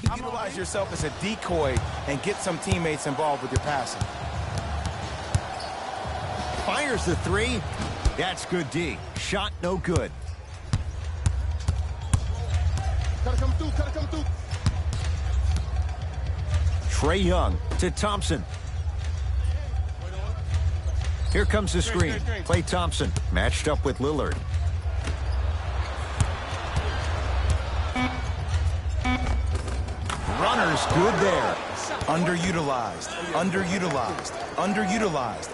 Utilize yourself as a decoy and get some teammates involved with your passing. Fires the three. That's good D. Shot no good. Gotta come through. Trae Young to Thompson. Here comes the screen. Klay Thompson matched up with Lillard. Runner's good there. Underutilized.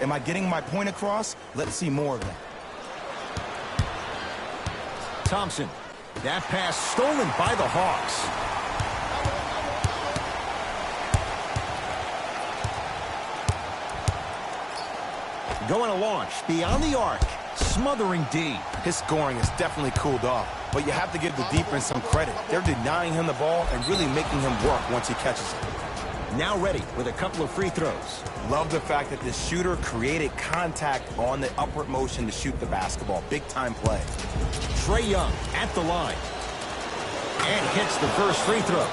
Am I getting my point across? Let's see more of that. Thompson. That pass stolen by the Hawks. Going to launch beyond the arc. Smothering D. His scoring has definitely cooled off, but you have to give the defense some credit. They're denying him the ball and really making him work once he catches it. Now ready with a couple of free throws. Love the fact that the shooter created contact on the upward motion to shoot the basketball. Big time play. Trae Young at the line. And hits the first free throw.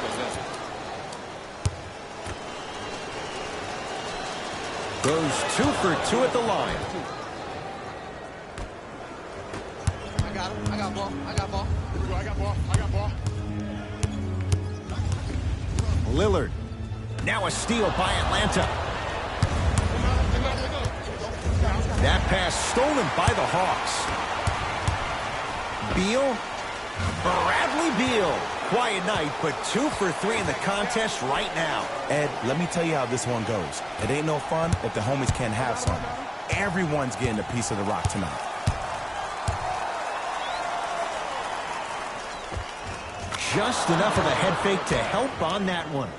Goes 2 for 2 at the line. I got him. I got ball. I got ball. Lillard. Now a steal by Atlanta. That pass stolen by the Hawks. Beal. Bradley Beal. Quiet night, but 2 for 3 in the contest right now. Ed, let me tell you how this one goes. It ain't no fun if the homies can't have some. Everyone's getting a piece of the rock tonight. Just enough of a head fake to help on that one.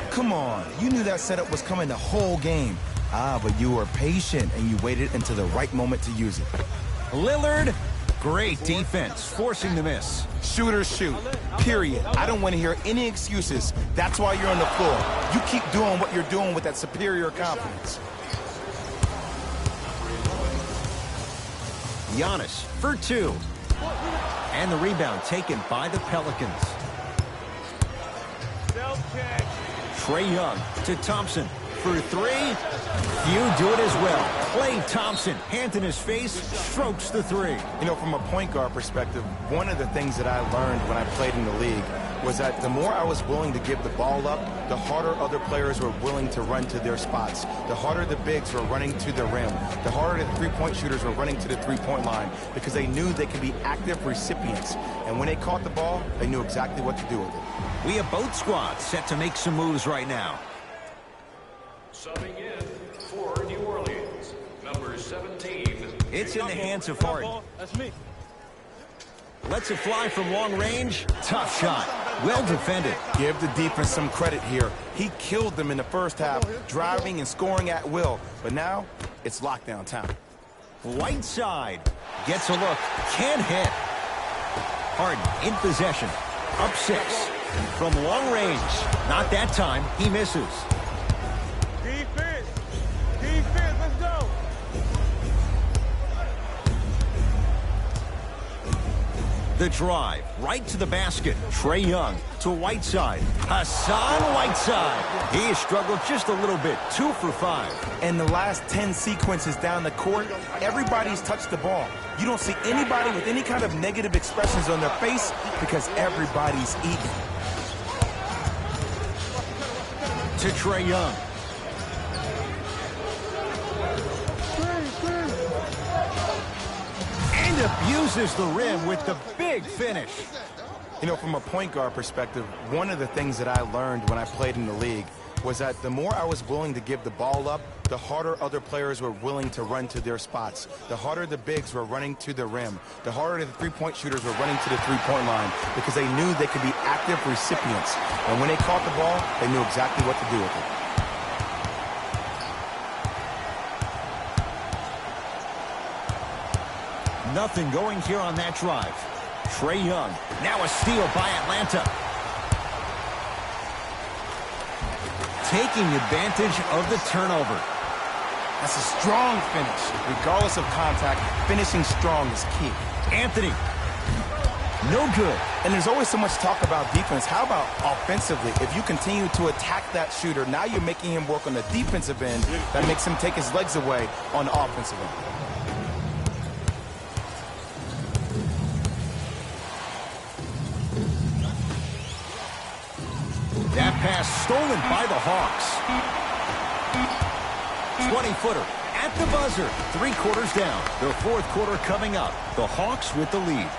Come on, you knew that setup was coming the whole game. But you were patient and you waited until the right moment to use it. Lillard, great defense, forcing the miss. Shooters shoot, period. I don't want to hear any excuses. That's why you're on the floor. You keep doing what you're doing with that superior confidence. Giannis for 2. And the rebound taken by the Pelicans. Trae Young to Thompson for 3. Few do it as well. Klay Thompson, hand in his face, strokes the 3. You know, from a point guard perspective, one of the things that I learned when I played in the league was that the more I was willing to give the ball up, the harder other players were willing to run to their spots. The harder the bigs were running to the rim. The harder the three-point shooters were running to the three-point line because they knew they could be active recipients. And when they caught the ball, they knew exactly what to do with it. We have both squads set to make some moves right now. Subbing in for New Orleans, number 17. It's in the hands of Harden. That's me. Lets it fly from long range. Tough shot. Well defended. Give the defense some credit here. He killed them in the first half, driving and scoring at will. But now, it's lockdown time. Whiteside gets a look. Can't hit. Harden in possession. Up 6. From long range. Not that time. He misses. Defense, let's go. The drive, right to the basket. Trae Young to Whiteside. Hassan Whiteside. He has struggled just a little bit. 2 for 5. In the last 10 sequences down the court, everybody's touched the ball. You don't see anybody with any kind of negative expressions on their face because everybody's eager. To Trae Young. And abuses the rim with the big finish. You know, from a point guard perspective, one of the things that I learned when I played in the league was that the more I was willing to give the ball up, the harder other players were willing to run to their spots. The harder the bigs were running to the rim. The harder the three-point shooters were running to the three-point line because they knew they could be active recipients. And when they caught the ball, they knew exactly what to do with it. Nothing going here on that drive. Trae Young. Now a steal by Atlanta. Taking advantage of the turnover. That's a strong finish. Regardless of contact, finishing strong is key. Anthony. no good. And there's always so much talk about defense. How about offensively? If you continue to attack that shooter, now you're making him work on the defensive end. That makes him take his legs away on the offensive end. That pass stolen by the Hawks. 20-footer at the buzzer. 3 quarters down. The 4th quarter coming up. The Hawks with the lead.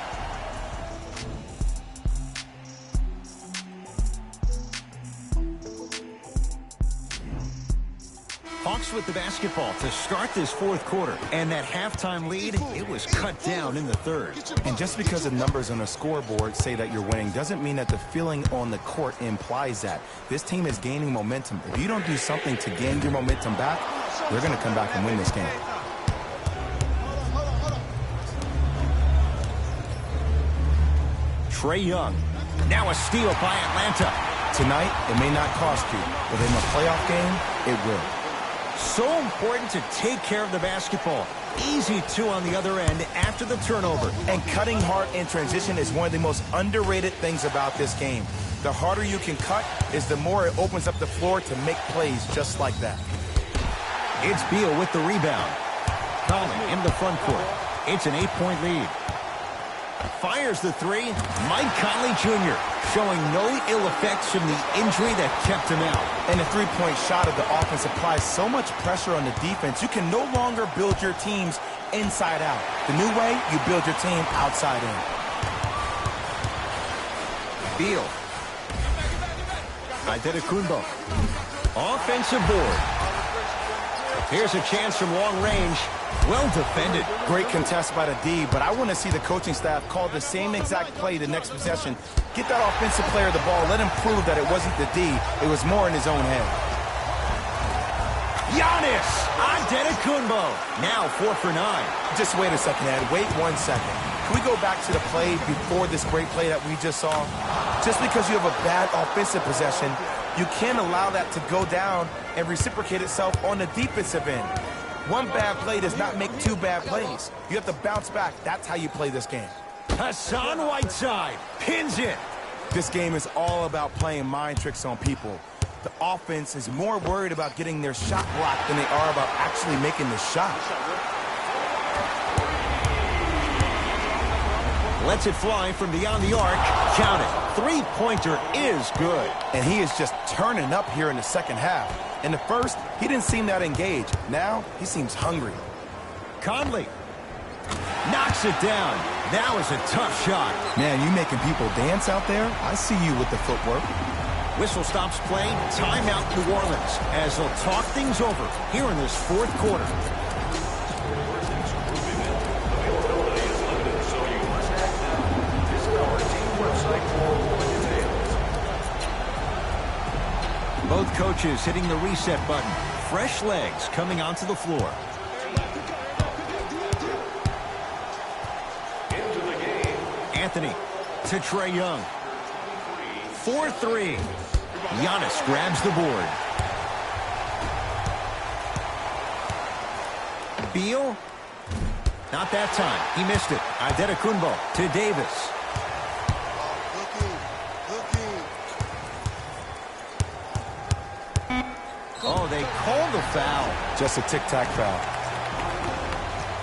Hawks with the basketball to start this 4th quarter. And that halftime lead, it was cut down in the 3rd. And just because the numbers on the scoreboard say that you're winning doesn't mean that the feeling on the court implies that. This team is gaining momentum. If you don't do something to gain your momentum back, they're going to come back and win this game. Trae Young. Now a steal by Atlanta. Tonight, it may not cost you, but in a playoff game, it will. So important to take care of the basketball. Easy, too, on the other end after the turnover. And cutting hard in transition is one of the most underrated things about this game. The harder you can cut is the more it opens up the floor to make plays just like that. It's Beal with the rebound. Conley in the front court. It's an 8-point lead. Fires the 3. Mike Conley Jr. showing no ill effects from the injury that kept him out. And the three-point shot of the offense applies so much pressure on the defense, you can no longer build your teams inside out. The new way, you build your team outside in. Beal. Antetokounmpo. Offensive board. Here's a chance from long range. Well defended. Great contest by the D, but I want to see the coaching staff call the same exact play the next possession. Get that offensive player the ball. Let him prove that it wasn't the D. It was more in his own head. Giannis Antetokounmpo. Now 4 for 9. Just wait a second, Ed. Wait 1 second. Can we go back to the play before this great play that we just saw? Just because you have a bad offensive possession, you can't allow that to go down and reciprocate itself on the defensive end. One bad play does not make 2 bad plays. You have to bounce back. That's how you play this game. Hassan Whiteside pins it. This game is all about playing mind tricks on people. The offense is more worried about getting their shot blocked than they are about actually making the shot. Lets it fly from beyond the arc. Count it. 3-pointer is good. And he is just turning up here in the second half. In the first, he didn't seem that engaged. Now, he seems hungry. Conley knocks it down. Now is a tough shot. Man, you making people dance out there? I see you with the footwork. Whistle stops play. Timeout New Orleans as they'll talk things over here in this 4th quarter. Both coaches hitting the reset button. Fresh legs coming onto the floor. Into the game. Anthony to Trae Young. 4-3. Giannis grabs the board. Beal. Not that time. He missed it. Antetokounmpo to Davis. Oh, they called the foul. Just a tic-tac foul.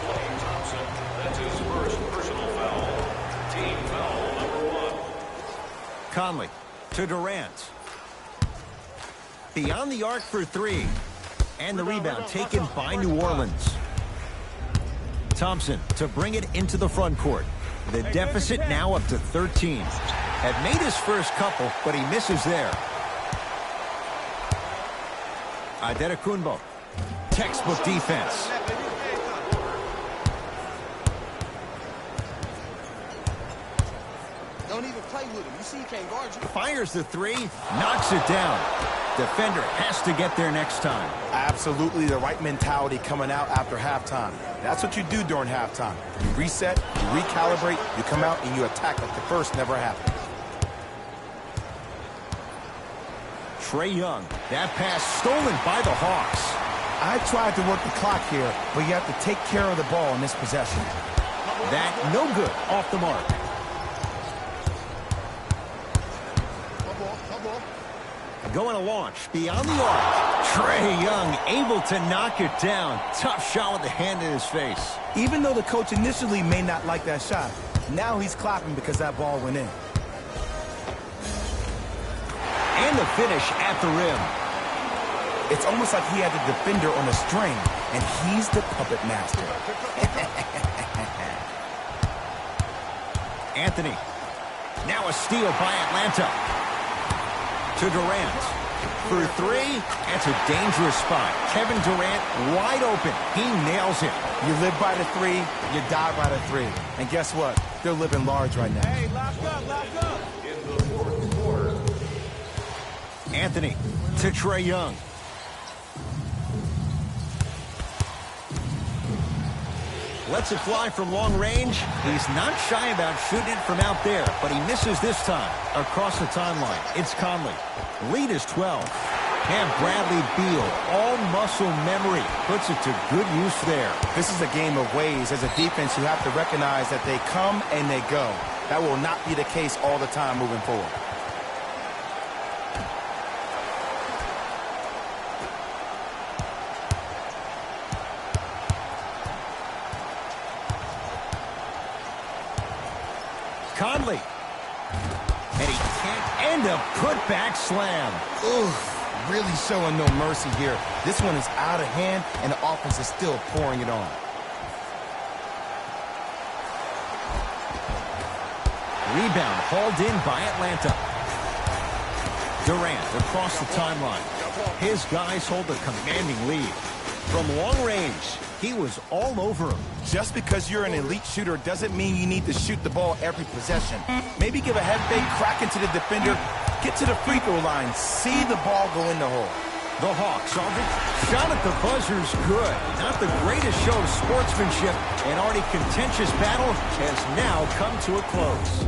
Klay Thompson, that's his first personal foul. Team foul number 1. Conley to Durant. Beyond the arc for 3. And the rebound taken by New Orleans. Thompson to bring it into the front court. The deficit now up to 13. Had made his first couple, but he misses there. Antetokounmpo. Textbook defense. Don't even play with him. You see he can't guard you. Fires the 3. Knocks it down. Defender has to get there next time. Absolutely the right mentality coming out after halftime. That's what you do during halftime. You reset, you recalibrate, you come out and you attack like the first never happened. Trae Young. That pass stolen by the Hawks. I tried to work the clock here, but you have to take care of the ball in this possession. That no good. Off the mark. Going to launch beyond the arc. Trae Young able to knock it down. Tough shot with the hand in his face. Even though the coach initially may not like that shot, now he's clapping because that ball went in. And the finish at the rim. It's almost like he had the defender on a string, and he's the puppet master. Anthony. Now a steal by Atlanta. To Durant. For three, that's a dangerous spot. Kevin Durant wide open. He nails it. You live by the three, you die by the three. And guess what? They're living large right now. Hey, lock up. In the fourth quarter. Anthony to Trae Young. Lets it fly from long range. He's not shy about shooting it from out there, but he misses this time. Across the timeline, it's Conley. Lead is 12. And Bradley Beal, all muscle memory, puts it to good use there. This is a game of ways. As a defense, you have to recognize that they come and they go. That will not be the case all the time moving forward. Conley. And he can't end a putback slam. Oof, really showing no mercy here. This one is out of hand, and the offense is still pouring it on. Rebound hauled in by Atlanta. Durant across the timeline. His guys hold a commanding lead. From long range, he was all over him. Just because you're an elite shooter doesn't mean you need to shoot the ball every possession. Maybe give a head fake, crack into the defender, get to the free throw line, see the ball go in the hole. The Hawks on the shot at the buzzer's good. Not the greatest show of sportsmanship. An already contentious battle has now come to a close.